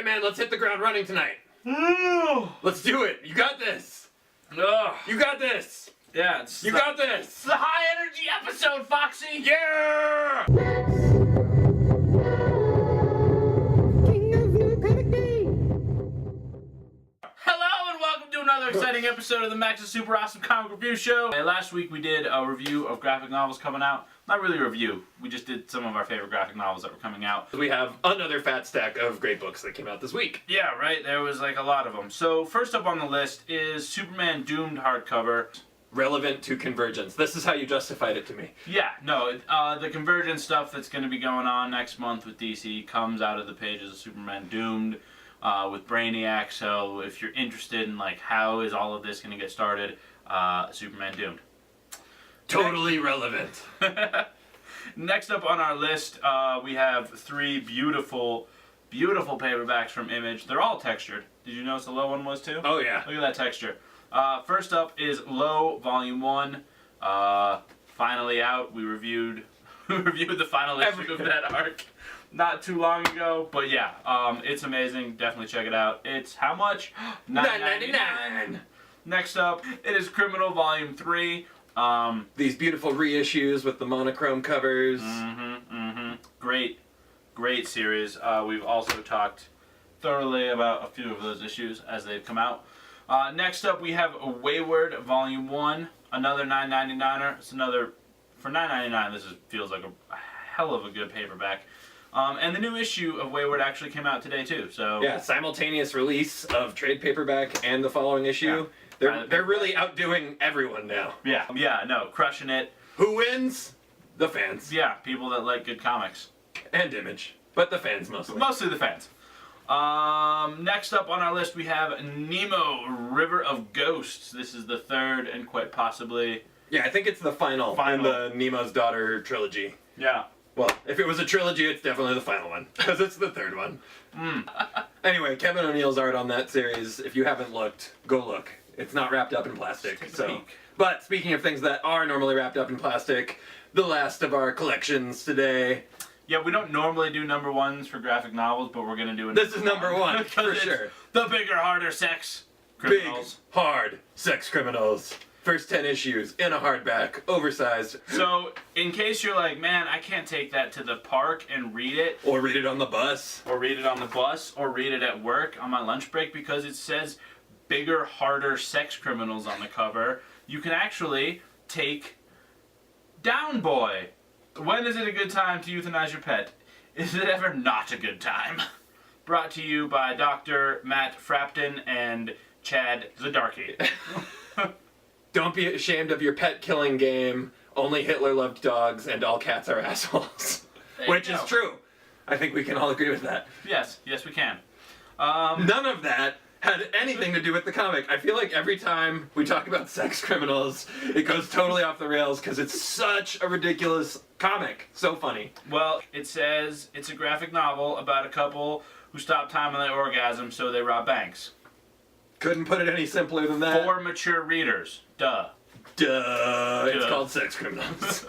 right, man, let's hit the ground running tonight. Let's do it. You got this. You got this. Yeah, you got this. It's the high energy episode, Foxy. Yeah. Hello and welcome to another exciting episode of the Max's Super Awesome Comic Review Show. Last week we did a review of graphic novels coming out. Not really a review. We just did some of our favorite graphic novels that were coming out. We have another fat stack of great books that came out this week. Yeah, right. There was like a lot of them. So first up on the list is Superman Doomed hardcover. Relevant to Convergence. This is how you justified it to me. Yeah, no, the Convergence stuff that's going to be going on next month with DC comes out of the pages of Superman Doomed with Brainiac. So if you're interested in like how is all of this going to get started, Superman Doomed. Totally relevant. Next up on our list, we have three beautiful, beautiful paperbacks from Image. They're all textured. Did you notice the low one was too? Oh yeah. Look at that texture. First up is Low Volume 1. Finally out. We reviewed the final issue of that arc not too long ago. But yeah, it's amazing. Definitely check it out. It's how much? $9.99. Next up, it is Criminal Volume 3. These beautiful reissues with the monochrome covers. Great series. We've also talked thoroughly about a few of those issues as they've come out. Next up, we have Wayward Volume 1, another $9.99er. It's another, for $9.99, this feels like a hell of a good paperback. And the new issue of Wayward actually came out today too. So yeah, simultaneous release of trade paperback and the following issue. Yeah. They're really outdoing everyone now. Yeah, no, crushing it. Who wins? The fans. Yeah, people that like good comics. And Image, but the fans mostly. Mostly the fans. Next up on our list we have Nemo, River of Ghosts. This is the third and quite possibly... Yeah, I think it's the final in the Nemo's Daughter trilogy. Yeah. Well, if it was a trilogy, it's definitely the final one, because it's the third one. Anyway, Kevin O'Neill's art on that series, if you haven't looked, go look. It's not wrapped up in plastic, so... But speaking of things that are normally wrapped up in plastic, the last of our collections today... Yeah, we don't normally do number ones for graphic novels, but we're gonna do it. This is number one, for sure. The bigger, harder sex criminals. Big, hard sex criminals. First 10 issues, in a hardback, oversized. So, in case you're like, man, I can't take that to the park and read it. Or read it on the bus. Or read it on the bus, or read it at work on my lunch break, because it says bigger, harder sex criminals on the cover. You can actually take Down Boy. When is it a good time to euthanize your pet? Is it ever not a good time? Brought to you by Dr. Matt Frampton and Chad the Darky. Don't be ashamed of your pet killing game. Only Hitler loved dogs and all cats are assholes. Which is true. I think we can all agree with that. Yes, we can. None of that had anything to do with the comic. I feel like every time we talk about sex criminals, it goes totally off the rails because it's such a ridiculous comic. So funny. Well, it says it's a graphic novel about a couple who stop time on their orgasm so they rob banks. Couldn't put it any simpler than that. For mature readers. Duh. It's called Sex Criminals.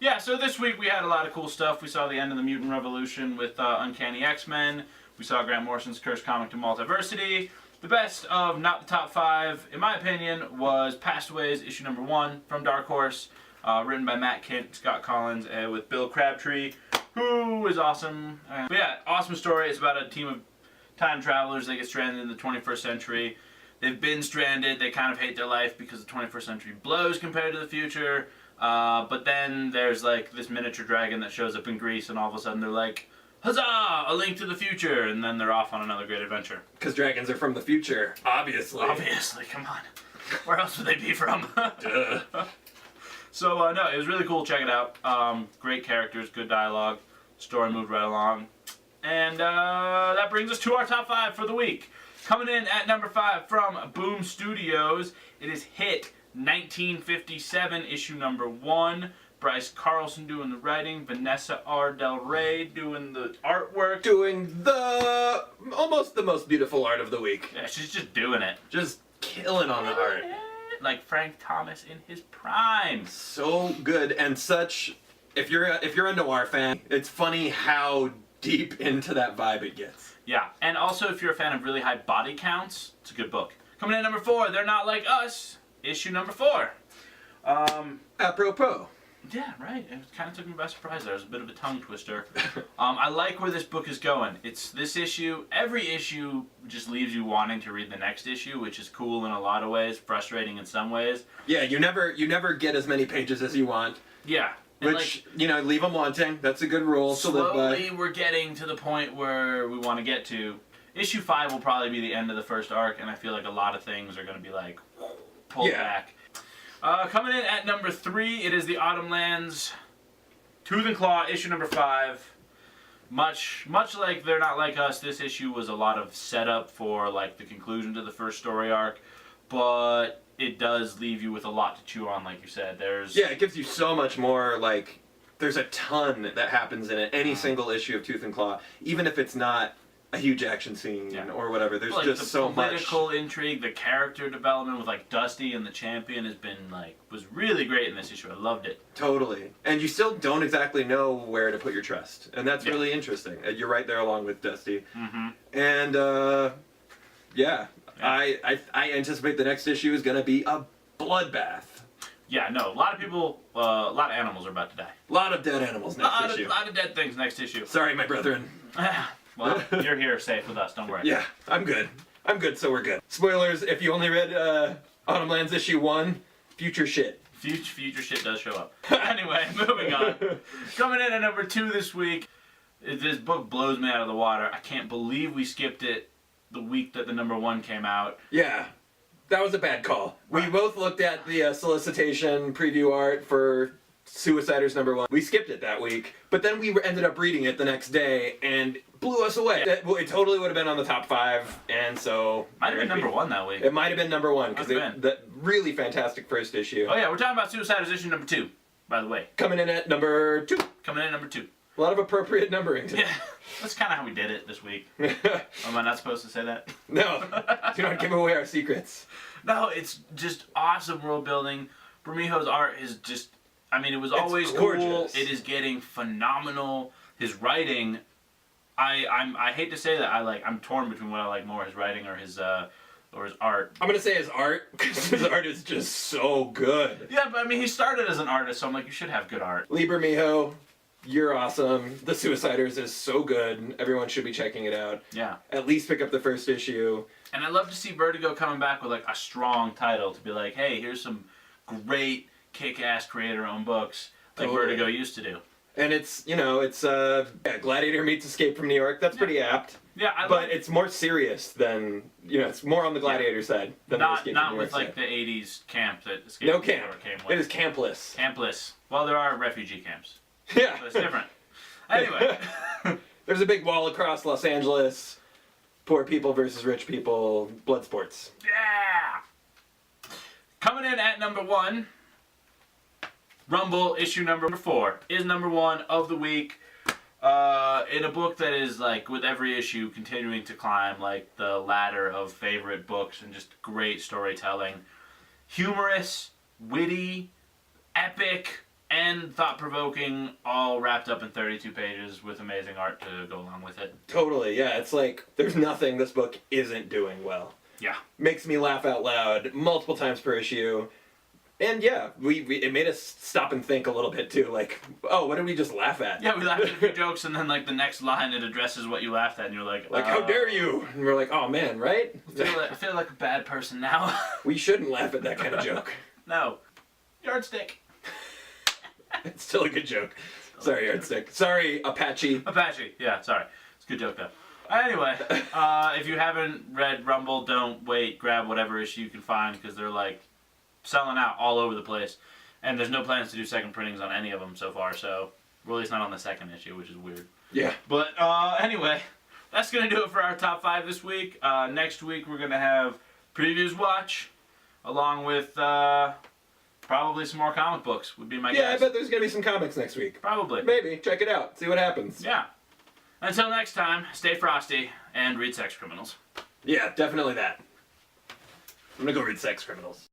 Yeah, so this week we had a lot of cool stuff. We saw the end of the Mutant Revolution with Uncanny X-Men. We saw Grant Morrison's Cursed Comic to Multiversity. The best of not the top 5, in my opinion, was Pastaways issue number 1 from Dark Horse, written by Matt Kent, Scott Collins, and with Bill Crabtree, who is awesome. But yeah, awesome story. It's about a team of time travelers. They get stranded in the 21st century. They've been stranded. They kind of hate their life because the 21st century blows compared to the future. But then there's like this miniature dragon that shows up in Greece, and all of a sudden they're like, huzzah! A link to the future! And then they're off on another great adventure. Because dragons are from the future, obviously. Obviously, come on. Where else would they be from? Duh. So, no, it was really cool. Check it out. Great characters, good dialogue. Story moved right along. And that brings us to our top 5 for the week. Coming in at number 5 from Boom Studios, it is Hit 1957, issue number 1. Bryce Carlson doing the writing, Vanessa R. Del Rey doing the artwork. Doing the almost the most beautiful art of the week. Yeah, she's just doing it. Just killing on the art. Like Frank Thomas in his prime. So good and such. If you're a noir fan, it's funny how deep into that vibe it gets. Yeah, and also if you're a fan of really high body counts, it's a good book. Coming in at number 4, They're Not Like Us, issue number 4. Apropos. Yeah, right. It kind of took me by surprise. There was a bit of a tongue twister. I like where this book is going. It's this issue. Every issue just leaves you wanting to read the next issue, which is cool in a lot of ways, frustrating in some ways. Yeah, you never get as many pages as you want. Yeah. And Which, leave them wanting. That's a good rule to live by. Slowly, we're getting to the point where we want to get to. Issue 5 will probably be the end of the first arc, and I feel like a lot of things are going to be like pulled back. Coming in at number 3, it is the Autumnlands Tooth and Claw, issue number 5. Much like They're Not Like Us, this issue was a lot of setup for like the conclusion to the first story arc, but it does leave you with a lot to chew on, like you said. It gives you so much more, like, there's a ton that happens in it. Any single issue of Tooth and Claw, even if it's not a huge action scene or whatever, there's just so much. The political intrigue, the character development with like Dusty and the Champion was really great in this issue. I loved it. Totally. And you still don't exactly know where to put your trust. And that's really interesting. You're right there along with Dusty. Mm-hmm. And, I anticipate the next issue is going to be a bloodbath. Yeah, no, a lot of people, a lot of animals are about to die. A lot of dead animals next issue. A lot of dead things next issue. Sorry, my brethren. Well, you're here safe with us, don't worry. Yeah, I'm good. So we're good. Spoilers, if you only read Autumnlands issue 1, future shit. Future shit does show up. Anyway, moving on. Coming in at number 2 this week, this book blows me out of the water. I can't believe we skipped it the week that the number 1 came out. Yeah, that was a bad call. Right. We both looked at the solicitation preview art for Suiciders number 1. We skipped it that week, but then we ended up reading it the next day and blew us away. It totally would have been on the top 5, and so... Might have been number 1 that week. It might have been number 1, because the really fantastic first issue. Oh yeah, we're talking about Suiciders issue number 2, by the way. Coming in at number 2. Coming in at number 2. A lot of appropriate numbering today. Yeah, that's kind of how we did it this week. Am I not supposed to say that? No, do not give away our secrets. No, it's just awesome world building. Bermejo's art is just... I mean, it was always cool. It is getting phenomenal. His writing, I hate to say that. I'm torn between what I like more, his writing or his art. I'm gonna say his art, because his art is just so good. Yeah, but I mean, he started as an artist, so I'm like, you should have good art. Lee Bermejo, you're awesome. The Suiciders is so good. Everyone should be checking it out. Yeah. At least pick up the first issue. And I love to see Vertigo coming back with like a strong title to be like, hey, here's some great kick-ass creator-owned books like Vertigo used to do. And it's, Gladiator meets Escape from New York. That's pretty apt. Yeah, but it's more serious than, it's more on the Gladiator side than the Escape from New York Not with side. the 80s camp that Escape from New York came with. It is campless. Campless. Well, there are refugee camps. Yeah. So it's different. Anyway. There's a big wall across Los Angeles. Poor people versus rich people. Blood sports. Yeah! Coming in at number 1... Rumble, issue number 4, is number 1 of the week. In a book that is, like, with every issue, continuing to climb, like, the ladder of favorite books and just great storytelling. Humorous, witty, epic, and thought-provoking, all wrapped up in 32 pages with amazing art to go along with it. Totally, yeah. It's like, there's nothing this book isn't doing well. Yeah. Makes me laugh out loud multiple times per issue. And yeah, it made us stop and think a little bit too, like, oh, what did we just laugh at? Yeah, we laughed at a few jokes, and then like the next line it addresses what you laughed at, and you're like, how dare you? And we're like, oh man, right? I feel like a bad person now. We shouldn't laugh at that kind of joke. No. Yardstick. It's still a good joke. Sorry, Yardstick. Sorry, Apache. Apache, yeah, sorry. It's a good joke though. Anyway, if you haven't read Rumble, don't wait. Grab whatever issue you can find, because they're like selling out all over the place, and there's no plans to do second printings on any of them so far, so we're at least not on the second issue, which is weird. Yeah. But anyway, that's going to do it for our top 5 this week. Next week we're going to have Previews Watch, along with probably some more comic books, would be my guess. Yeah, I bet there's going to be some comics next week. Probably. Maybe. Check it out. See what happens. Yeah. Until next time, stay frosty and read Sex Criminals. Yeah, definitely that. I'm going to go read Sex Criminals.